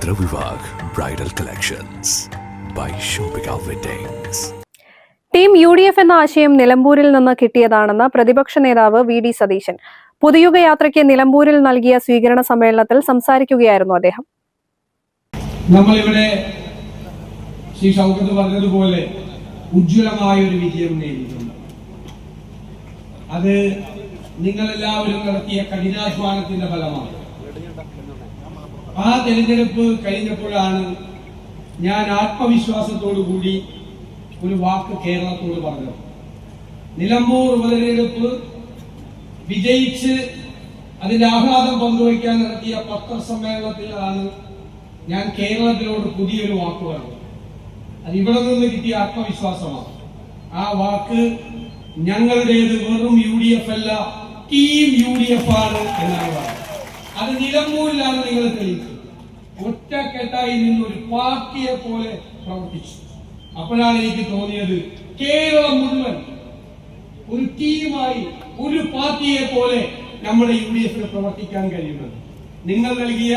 Netra Vivag Bridal Collections by Shobhika Weddings. Team UDF എന്ന ആശയം നിലമ്പൂരിൽ നിന്ന് കിട്ടിയതാണെന്ന് പ്രതിപക്ഷ നേതാവ് VD സതീശൻ. പുതുയുഗ യാത്രയ്ക്ക് നിലമ്പൂരിൽ നൽകിയ സ്വീകരണ സമ്മേളനത്തിൽ സംസാരിക്കുകയായിരുന്നു അദ്ദേഹം. നമ്മളിവിടെ ശ്രീ ഷൗക്കത്ത് പറഞ്ഞതുപോലെ ഉജ്ജ്വലമായ ഒരു വിജയം നേടിയിട്ടുണ്ട്. അത് നിങ്ങളെല്ലാവരും നടത്തിയ കഠിനാധ്വാനത്തിന്റെ ഫലമാണ്. ആ തെരഞ്ഞെടുപ്പ് കഴിഞ്ഞപ്പോഴാണ് ഞാൻ ആത്മവിശ്വാസത്തോടു കൂടി ഒരു വാക്ക് കേരളത്തോട് പറഞ്ഞത്. നിലമ്പൂർ ഉപതെരഞ്ഞെടുപ്പ് വിജയിച്ച് അതിന്റെ ആഹ്ലാദം പങ്കുവയ്ക്കാൻ നടത്തിയ പത്രസമ്മേളനത്തിലാണ് ഞാൻ കേരളത്തിലോട് പുതിയൊരു വാക്ക് പറഞ്ഞത്. അത് ഇവിടെ നിന്ന് കിട്ടിയ ആത്മവിശ്വാസമാണ്. ആ വാക്ക് ഞങ്ങളുടേത് വെറും UDF അല്ല, ടീം UDF ആണ് എന്നാണ് പറഞ്ഞത്. അത് നിലമ്പൂരിലാണ് നിങ്ങൾ തെളിയിച്ചത്. ഒറ്റക്കെട്ടായി നിന്നൊരു പാർട്ടിയെ പോലെ പ്രവർത്തിച്ചു. അപ്പോഴാണ് എനിക്ക് തോന്നിയത് കേരളം മുഴുവൻ ഒരു ടീമായി ഒരു പാർട്ടിയെ പോലെ നമ്മുടെ UDF പ്രവർത്തിക്കാൻ കഴിയുന്നത്. നിങ്ങൾ നൽകിയ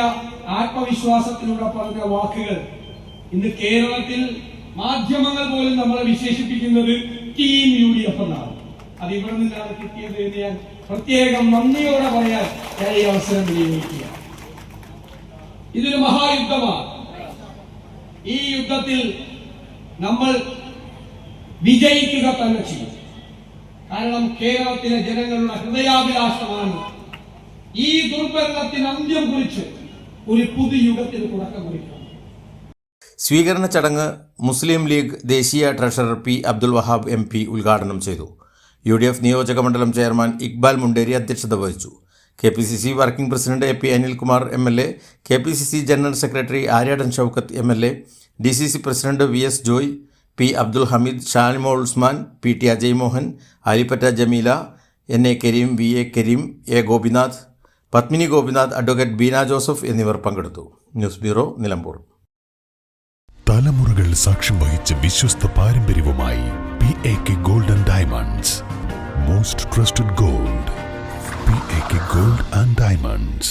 ആത്മവിശ്വാസത്തിലൂടെ പറഞ്ഞ വാക്കുകൾ ഇന്ന് കേരളത്തിൽ മാധ്യമങ്ങൾ പോലും നമ്മളെ വിശേഷിപ്പിക്കുന്നത് ടീം UDF എന്നാണ്. അത് ഇവിടെ നിന്നാണ് കിട്ടിയത് എന്ന് ഞാൻ പ്രത്യേകം നന്ദിയോടെ പറയാൻ ഞാൻ ഈ അവസരം വിനിയോഗിക്കുക. ഇതൊരു മഹായുദ്ധമാണ്. ഈ യുദ്ധത്തിൽ നമ്മൾ വിജയിക്കുക തന്നെ ചെയ്യും. കാരണം കേരളത്തിലെ ജനങ്ങളുടെ ഹൃദയാഭിലാഷമാണ് ഈ ദുർഭരണത്തിന് അന്ത്യം കുറിച്ച് ഒരു പുതുയുഗത്തിന് തുടക്കം കുറിക്കണം. സ്വീകരണ ചടങ്ങ് മുസ്ലിം ലീഗ് ദേശീയ treasurer P. Abdul Wahab MP ഉദ്ഘാടനം ചെയ്തു. UDF നിയോജക മണ്ഡലം ചെയർമാൻ ഇക്ബാൽ മുണ്ടേരി അധ്യക്ഷത വഹിച്ചു. KPCC working president AP Anilkumar MLA, KPCC general secretary Aryadan Shoukath MLA, DCC പ്രസിഡന്റ് VS Joy, P. Abdul Hameed, Shanimol Usman, PT Ajay Mohan, Alippatta Jameela, NA Kareem, VA Kareem, A. Gopinath, Padmini Gopinath, advocate Beena Joseph എന്നിവർ പങ്കെടുത്തു. News bureau, Nilambur. തലമുറകൾ സാക്ഷ്യം വഹിച്ച വിശ്വസ്ത പാരമ്പര്യവുമായി PAK Gold and Diamonds. Most trusted gold. PAK Gold and Diamonds.